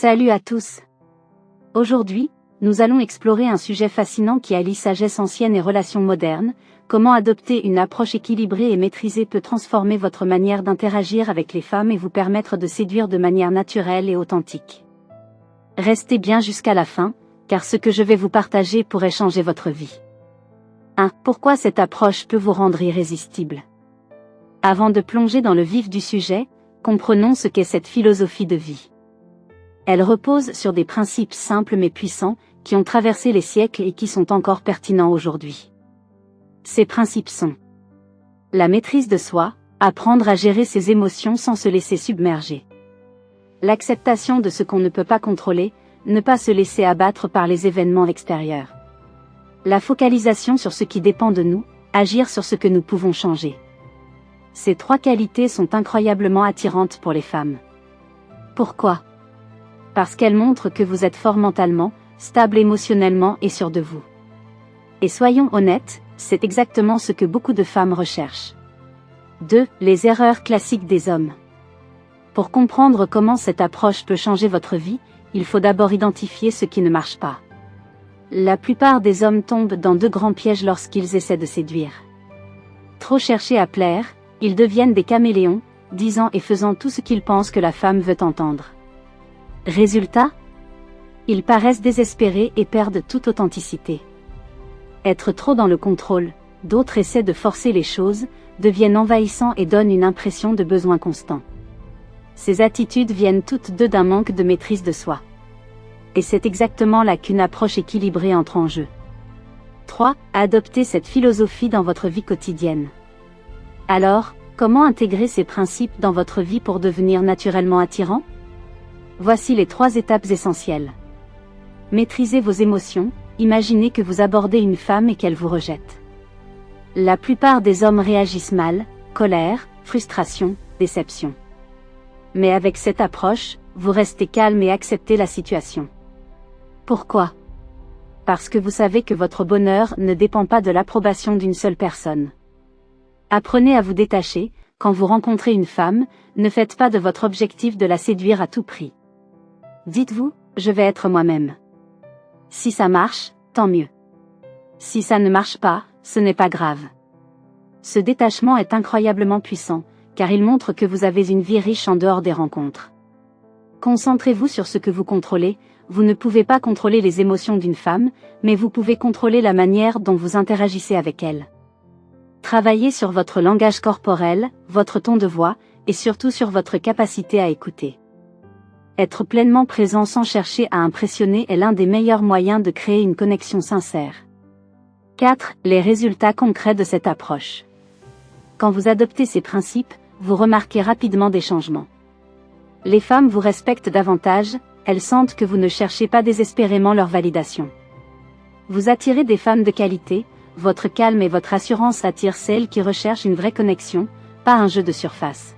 Salut à tous. Aujourd'hui, nous allons explorer un sujet fascinant qui allie sagesse ancienne et relations modernes. Comment adopter une approche équilibrée et maîtrisée peut transformer votre manière d'interagir avec les femmes et vous permettre de séduire de manière naturelle et authentique. Restez bien jusqu'à la fin, car ce que je vais vous partager pourrait changer votre vie. 1. Pourquoi cette approche peut vous rendre irrésistible? Avant de plonger dans le vif du sujet, comprenons ce qu'est cette philosophie de vie. Elle repose sur des principes simples mais puissants, qui ont traversé les siècles et qui sont encore pertinents aujourd'hui. Ces principes sont la maîtrise de soi, apprendre à gérer ses émotions sans se laisser submerger. L'acceptation de ce qu'on ne peut pas contrôler, ne pas se laisser abattre par les événements extérieurs. La focalisation sur ce qui dépend de nous, agir sur ce que nous pouvons changer. Ces trois qualités sont incroyablement attirantes pour les femmes. Pourquoi? Parce qu'elles montrent que vous êtes fort mentalement, stable émotionnellement et sûr de vous. Et soyons honnêtes, c'est exactement ce que beaucoup de femmes recherchent. 2. Les erreurs classiques des hommes. Pour comprendre comment cette approche peut changer votre vie, il faut d'abord identifier ce qui ne marche pas. La plupart des hommes tombent dans deux grands pièges lorsqu'ils essaient de séduire. Trop chercher à plaire, ils deviennent des caméléons, disant et faisant tout ce qu'ils pensent que la femme veut entendre. Résultat? Ils paraissent désespérés et perdent toute authenticité. Être trop dans le contrôle, d'autres essaient de forcer les choses, deviennent envahissants et donnent une impression de besoin constant. Ces attitudes viennent toutes deux d'un manque de maîtrise de soi. Et c'est exactement là qu'une approche équilibrée entre en jeu. 3. Adoptez cette philosophie dans votre vie quotidienne. Alors, comment intégrer ces principes dans votre vie pour devenir naturellement attirant? Voici les 3 étapes essentielles. Maîtrisez vos émotions, imaginez que vous abordez une femme et qu'elle vous rejette. La plupart des hommes réagissent mal, colère, frustration, déception. Mais avec cette approche, vous restez calme et acceptez la situation. Pourquoi? Parce que vous savez que votre bonheur ne dépend pas de l'approbation d'une seule personne. Apprenez à vous détacher, quand vous rencontrez une femme, ne faites pas de votre objectif de la séduire à tout prix. Dites-vous, je vais être moi-même. Si ça marche, tant mieux. Si ça ne marche pas, ce n'est pas grave. Ce détachement est incroyablement puissant, car il montre que vous avez une vie riche en dehors des rencontres. Concentrez-vous sur ce que vous contrôlez, vous ne pouvez pas contrôler les émotions d'une femme, mais vous pouvez contrôler la manière dont vous interagissez avec elle. Travaillez sur votre langage corporel, votre ton de voix, et surtout sur votre capacité à écouter. Être pleinement présent sans chercher à impressionner est l'un des meilleurs moyens de créer une connexion sincère. 4. Les résultats concrets de cette approche. Quand vous adoptez ces principes, vous remarquez rapidement des changements. Les femmes vous respectent davantage, elles sentent que vous ne cherchez pas désespérément leur validation. Vous attirez des femmes de qualité, votre calme et votre assurance attirent celles qui recherchent une vraie connexion, pas un jeu de surface.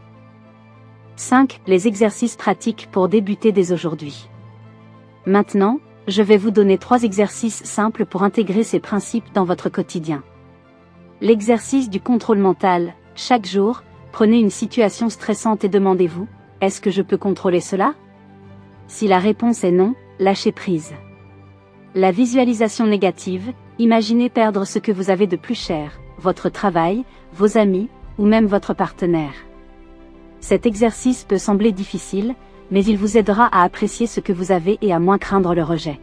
5. Les exercices pratiques pour débuter dès aujourd'hui. Maintenant, je vais vous donner 3 exercices simples pour intégrer ces principes dans votre quotidien. L'exercice du contrôle mental. Chaque jour, prenez une situation stressante et demandez-vous, est-ce que je peux contrôler cela? Si la réponse est non, lâchez prise. La visualisation négative. Imaginez perdre ce que vous avez de plus cher, votre travail, vos amis, ou même votre partenaire. Cet exercice peut sembler difficile, mais il vous aidera à apprécier ce que vous avez et à moins craindre le rejet.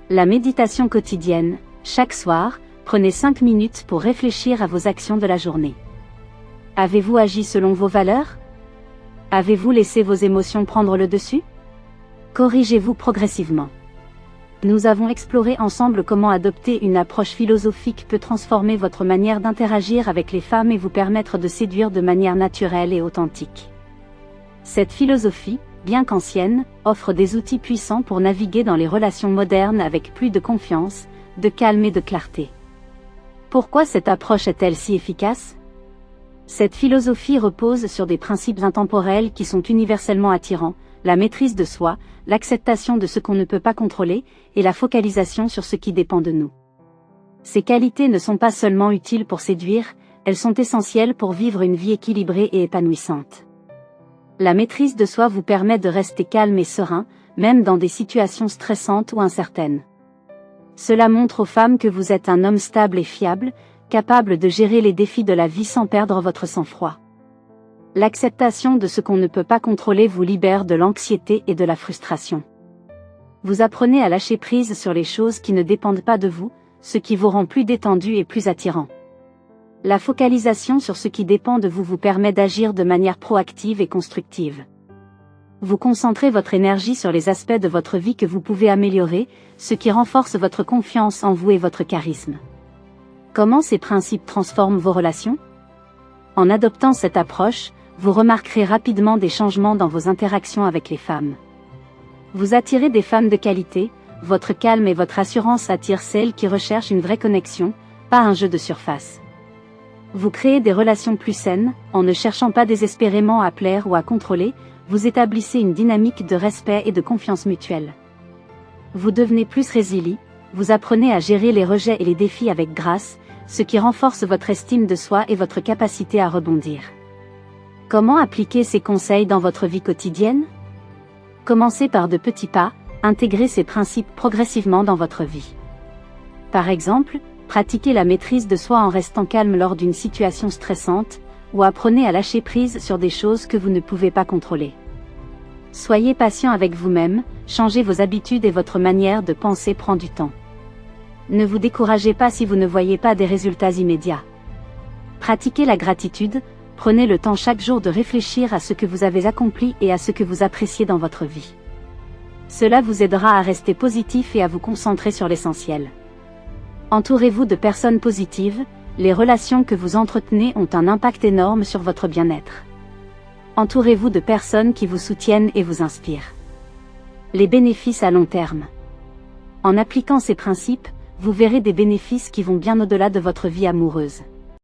La méditation quotidienne. Chaque soir, prenez 5 minutes pour réfléchir à vos actions de la journée. Avez-vous agi selon vos valeurs? Avez-vous laissé vos émotions prendre le dessus? Corrigez-vous progressivement. Nous avons exploré ensemble comment adopter une approche philosophique peut transformer votre manière d'interagir avec les femmes et vous permettre de séduire de manière naturelle et authentique. Cette philosophie, bien qu'ancienne, offre des outils puissants pour naviguer dans les relations modernes avec plus de confiance, de calme et de clarté. Pourquoi cette approche est-elle si efficace? Cette philosophie repose sur des principes intemporels qui sont universellement attirants, la maîtrise de soi, l'acceptation de ce qu'on ne peut pas contrôler, et la focalisation sur ce qui dépend de nous. Ces qualités ne sont pas seulement utiles pour séduire, elles sont essentielles pour vivre une vie équilibrée et épanouissante. La maîtrise de soi vous permet de rester calme et serein, même dans des situations stressantes ou incertaines. Cela montre aux femmes que vous êtes un homme stable et fiable, capable de gérer les défis de la vie sans perdre votre sang-froid. L'acceptation de ce qu'on ne peut pas contrôler vous libère de l'anxiété et de la frustration. Vous apprenez à lâcher prise sur les choses qui ne dépendent pas de vous, ce qui vous rend plus détendu et plus attirant. La focalisation sur ce qui dépend de vous vous permet d'agir de manière proactive et constructive. Vous concentrez votre énergie sur les aspects de votre vie que vous pouvez améliorer, ce qui renforce votre confiance en vous et votre charisme. Comment ces principes transforment vos relations ? En adoptant cette approche, vous remarquerez rapidement des changements dans vos interactions avec les femmes. Vous attirez des femmes de qualité, votre calme et votre assurance attirent celles qui recherchent une vraie connexion, pas un jeu de surface. Vous créez des relations plus saines, en ne cherchant pas désespérément à plaire ou à contrôler, vous établissez une dynamique de respect et de confiance mutuelle. Vous devenez plus résilient, vous apprenez à gérer les rejets et les défis avec grâce, ce qui renforce votre estime de soi et votre capacité à rebondir. Comment appliquer ces conseils dans votre vie quotidienne ? Commencez par de petits pas, intégrez ces principes progressivement dans votre vie. Par exemple, pratiquez la maîtrise de soi en restant calme lors d'une situation stressante, ou apprenez à lâcher prise sur des choses que vous ne pouvez pas contrôler. Soyez patient avec vous-même, changez vos habitudes et votre manière de penser prend du temps. Ne vous découragez pas si vous ne voyez pas des résultats immédiats. Pratiquez la gratitude, prenez le temps chaque jour de réfléchir à ce que vous avez accompli et à ce que vous appréciez dans votre vie. Cela vous aidera à rester positif et à vous concentrer sur l'essentiel. Entourez-vous de personnes positives, les relations que vous entretenez ont un impact énorme sur votre bien-être. Entourez-vous de personnes qui vous soutiennent et vous inspirent. Les bénéfices à long terme. En appliquant ces principes, vous verrez des bénéfices qui vont bien au-delà de votre vie amoureuse.